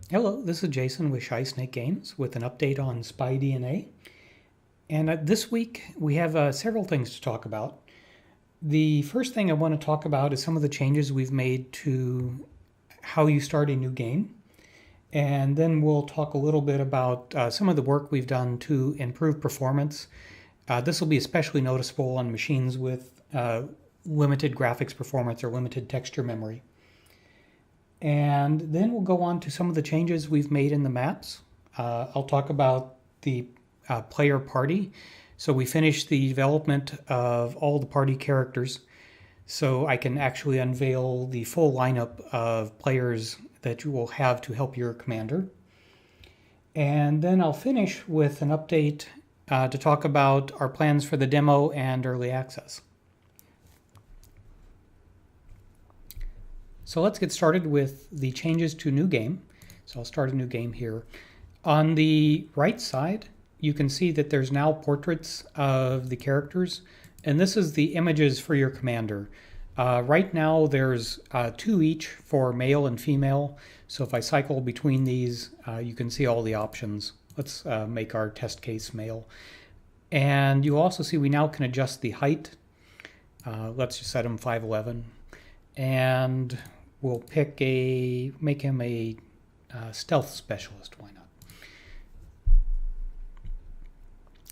Hello, this is Jason with Shy Snake Games with an update on Spy DNA. And this week we have several things to talk about. The first thing I want to talk about is some of the changes we've made to how you start a new game. And then we'll talk a little bit about some of the work we've done to improve performance. This will be especially noticeable on machines with limited graphics performance or limited texture memory. And then we'll go on to some of the changes we've made in the maps. I'll talk about the player party. So we finished the development of all the party characters, so I can actually unveil the full lineup of players that you will have to help your commander. And then I'll finish with an update to talk about our plans for the demo and early access. So let's get started with the changes to new game. So I'll start a new game here. On the right side, you can see that there's now portraits of the characters, and this is the images for your commander. Right now there's 2 each for male and female. So if I cycle between these, you can see all the options. Let's make our test case male. And you also see we now can adjust the height. Let's just set him 5'11". And we'll make him a stealth specialist. Why not?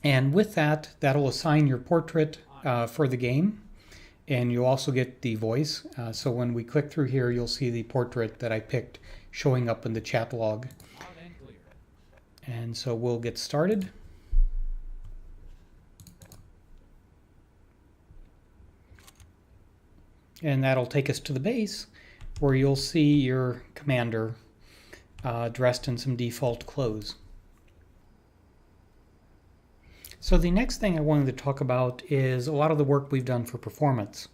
And with that, that'll assign your portrait for the game. And you'll also get the voice. So when we click through here, you'll see the portrait that I picked showing up in the chat log. And so we'll get started. And that'll take us to the base where you'll see your commander dressed in some default clothes. So the next thing I wanted to talk about is a lot of the work we've done for performance.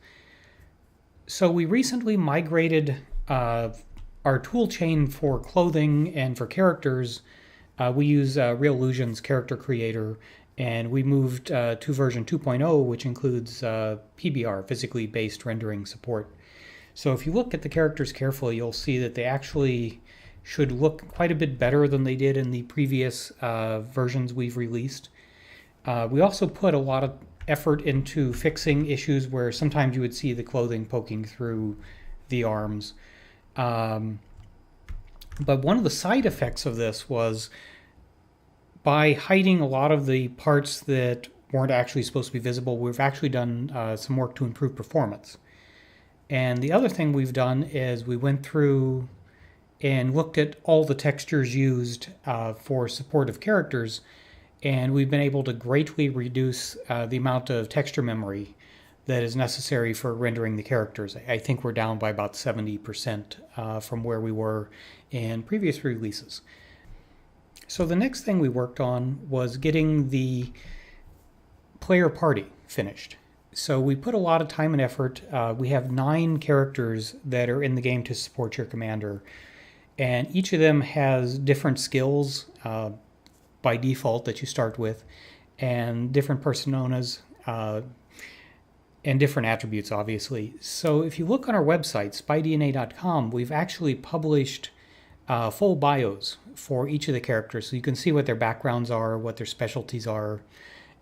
So we recently migrated our tool chain for clothing and for characters. We use Reallusion's character creator, and we moved to version 2.0, which includes PBR, physically based rendering support. So if you look at the characters carefully, you'll see that they actually should look quite a bit better than they did in the previous versions we've released. We also put a lot of effort into fixing issues where sometimes you would see the clothing poking through the arms. But one of the side effects of this was by hiding a lot of the parts that weren't actually supposed to be visible, we've actually done some work to improve performance. And the other thing we've done is we went through and looked at all the textures used for support of characters, and we've been able to greatly reduce the amount of texture memory that is necessary for rendering the characters. I think we're down by about 70% from where we were in previous releases. So the next thing we worked on was getting the player party finished. So we put a lot of time and effort. We have 9 characters that are in the game to support your commander, and each of them has different skills by default that you start with, and different personas and different attributes, obviously. So if you look on our website, spydna.com, we've actually published full bios for each of the characters, so you can see what their backgrounds are, what their specialties are.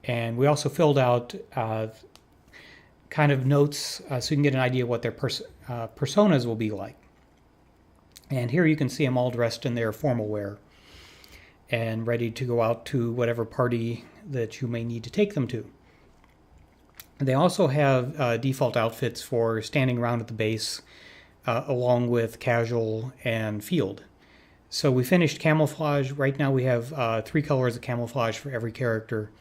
And we also filled out kind of notes so you can get an idea what their personas will be like. And here you can see them all dressed in their formal wear and ready to go out to whatever party that you may need to take them to. They also have default outfits for standing around at the base, along with casual and field. So we finished camouflage. Right now we have 3 colors of camouflage for every character.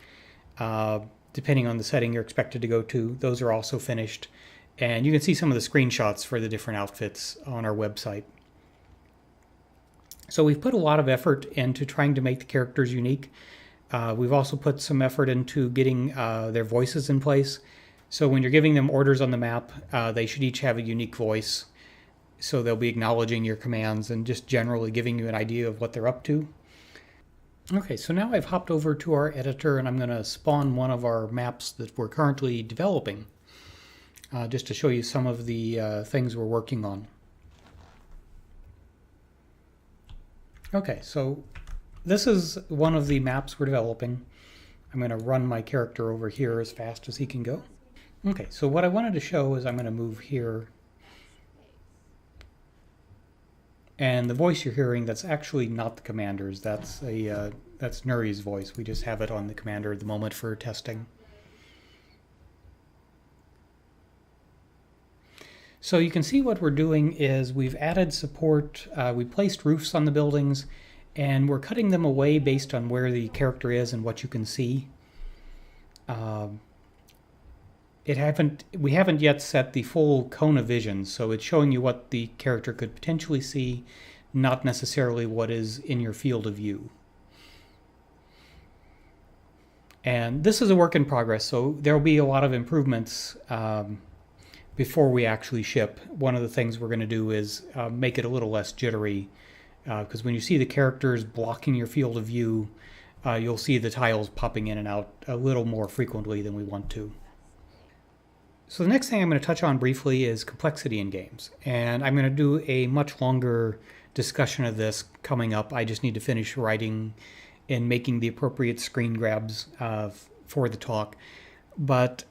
Depending on the setting you're expected to go to, those are also finished. And you can see some of the screenshots for the different outfits on our website. So we've put a lot of effort into trying to make the characters unique. We've also put some effort into getting their voices in place. So when you're giving them orders on the map, they should each have a unique voice. So they'll be acknowledging your commands and just generally giving you an idea of what they're up to. Okay, so now I've hopped over to our editor and I'm going to spawn one of our maps that we're currently developing, just to show you some of the things we're working on. Okay, so this is one of the maps we're developing. I'm going to run my character over here as fast as he can go. Okay, so what I wanted to show is I'm going to move here. And the voice you're hearing, that's actually not the commander's. That's Nuri's voice. We just have it on the commander at the moment for testing. So you can see what we're doing is we've added support. We placed roofs on the buildings, and we're cutting them away based on where the character is and what you can see. We haven't yet set the full cone of vision, so it's showing you what the character could potentially see, not necessarily what is in your field of view. And this is a work in progress, so there will be a lot of improvements before we actually ship. One of the things we're going to do is make it a little less jittery, because when you see the characters blocking your field of view, you'll see the tiles popping in and out a little more frequently than we want to. So the next thing I'm going to touch on briefly is complexity in games. And I'm going to do a much longer discussion of this coming up. I just need to finish writing and making the appropriate screen grabs for the talk. But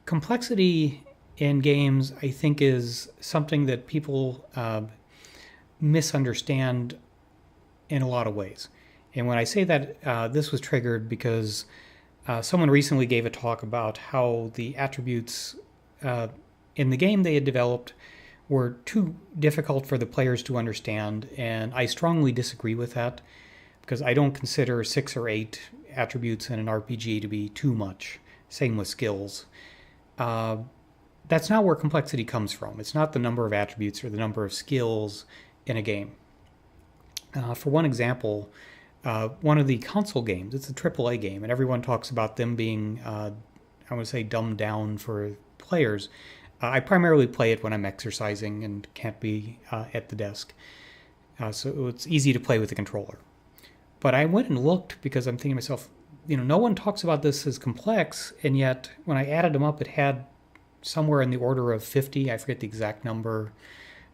complexity in games, I think, is something that people misunderstand in a lot of ways. And when I say that, this was triggered because someone recently gave a talk about how the attributes in the game they had developed were too difficult for the players to understand, and I strongly disagree with that because I don't consider 6 or 8 attributes in an RPG to be too much. Same with skills. That's not where complexity comes from. It's not the number of attributes or the number of skills in a game. For one example, one of the console games, it's a AAA game, and everyone talks about them being, I would say, dumbed down for players. I primarily play it when I'm exercising and can't be at the desk, so it's easy to play with the controller. But I went and looked because I'm thinking to myself, no one talks about this as complex, and yet when I added them up, it had somewhere in the order of 50, I forget the exact number,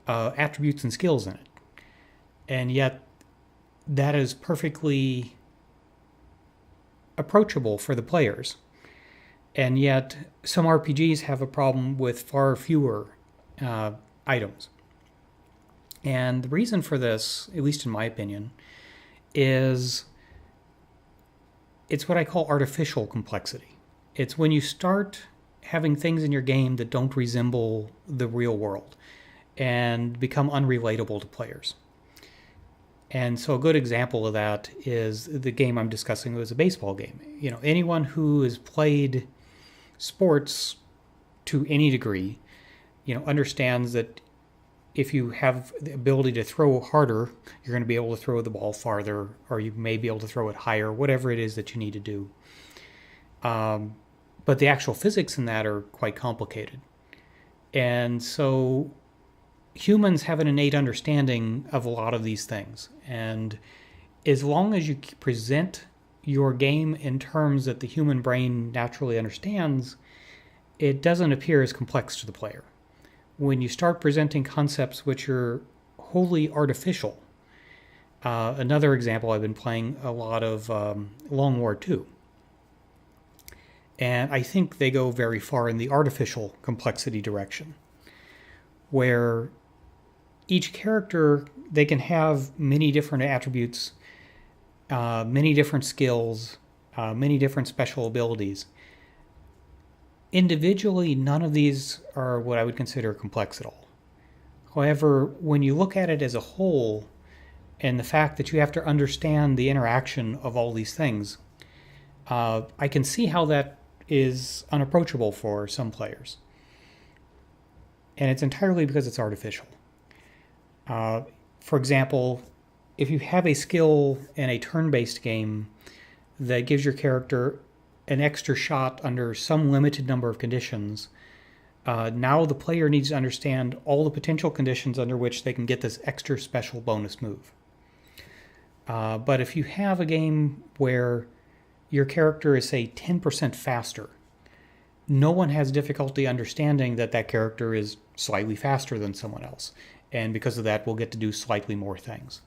attributes and skills in it. And yet that is perfectly approachable for the players. And yet some RPGs have a problem with far fewer items. And the reason for this, at least in my opinion, is it's what I call artificial complexity. It's when you start having things in your game that don't resemble the real world and become unrelatable to players. And so a good example of that is the game I'm discussing was a baseball game. Anyone who has played sports to any degree, understands that if you have the ability to throw harder, you're going to be able to throw the ball farther, or you may be able to throw it higher, whatever it is that you need to do. But the actual physics in that are quite complicated. And so humans have an innate understanding of a lot of these things. And as long as you present your game in terms that the human brain naturally understands, it doesn't appear as complex to the player. When you start presenting concepts which are wholly artificial, another example, I've been playing a lot of Long War II. And I think they go very far in the artificial complexity direction, where each character, they can have many different attributes, many different skills, many different special abilities. Individually, none of these are what I would consider complex at all. However, when you look at it as a whole, and the fact that you have to understand the interaction of all these things, I can see how that is unapproachable for some players. And it's entirely because it's artificial. For example, if you have a skill in a turn-based game that gives your character an extra shot under some limited number of conditions, now the player needs to understand all the potential conditions under which they can get this extra special bonus move. But if you have a game where your character is, say, 10% faster, no one has difficulty understanding that that character is slightly faster than someone else. And because of that, we'll get to do slightly more things.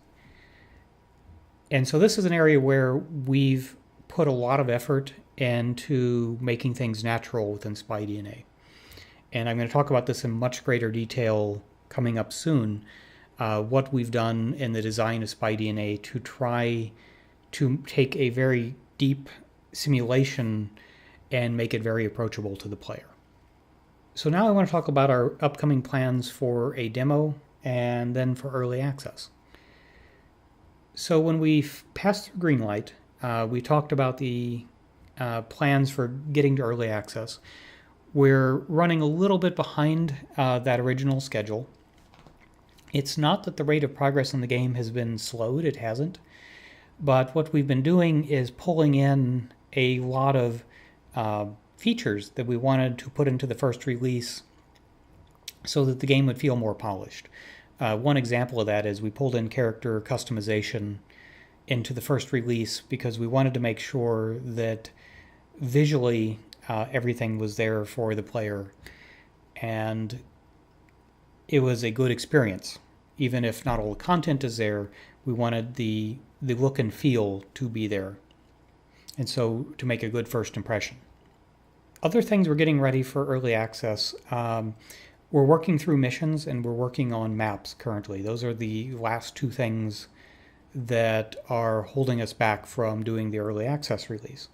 And so this is an area where we've put a lot of effort into making things natural within SpyDNA. And I'm going to talk about this in much greater detail coming up soon, what we've done in the design of SpyDNA to try to take a very deep simulation and make it very approachable to the player. So now I want to talk about our upcoming plans for a demo and then for early access. So when we passed through Greenlight, we talked about the plans for getting to early access. We're running a little bit behind that original schedule. It's not that the rate of progress in the game has been slowed, it hasn't. But what we've been doing is pulling in a lot of features that we wanted to put into the first release so that the game would feel more polished. One example of that is we pulled in character customization into the first release because we wanted to make sure that visually everything was there for the player and it was a good experience. Even if not all the content is there, we wanted the look and feel to be there, and so to make a good first impression. Other things we're getting ready for early access, we're working through missions and we're working on maps currently. Those are the last two things that are holding us back from doing the early access release.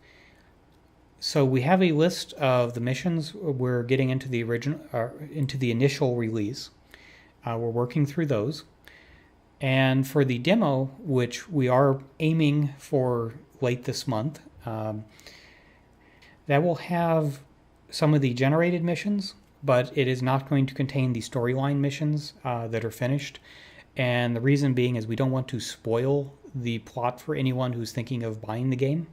So we have a list of the missions we're getting into the initial release. We're working through those. And for the demo, which we are aiming for late this month, that will have some of the generated missions, but it is not going to contain the storyline missions that are finished. And the reason being is we don't want to spoil the plot for anyone who's thinking of buying the game,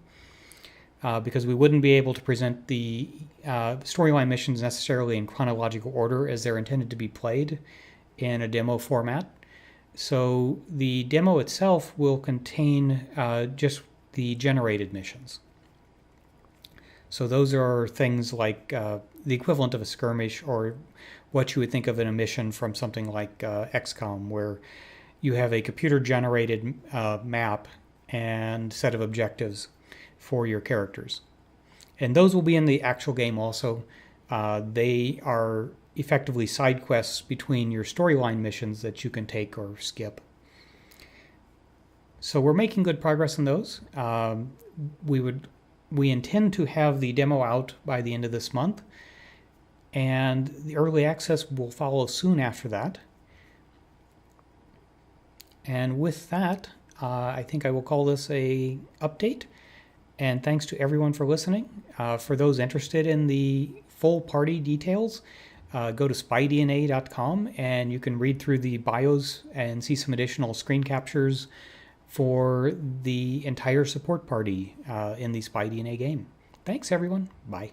because we wouldn't be able to present the storyline missions necessarily in chronological order as they're intended to be played in a demo format. So the demo itself will contain just the generated missions. So those are things like the equivalent of a skirmish, or what you would think of in a mission from something like XCOM, where you have a computer-generated map and set of objectives for your characters. And those will be in the actual game also. They are effectively side quests between your storyline missions that you can take or skip. So we're making good progress in those. We intend to have the demo out by the end of this month, and the early access will follow soon after that. And with that, I think I will call this a update. And thanks to everyone for listening. For those interested in the full party details, go to spydna.com and you can read through the bios and see some additional screen captures for the entire support party in the SpyDNA game. Thanks, everyone. Bye.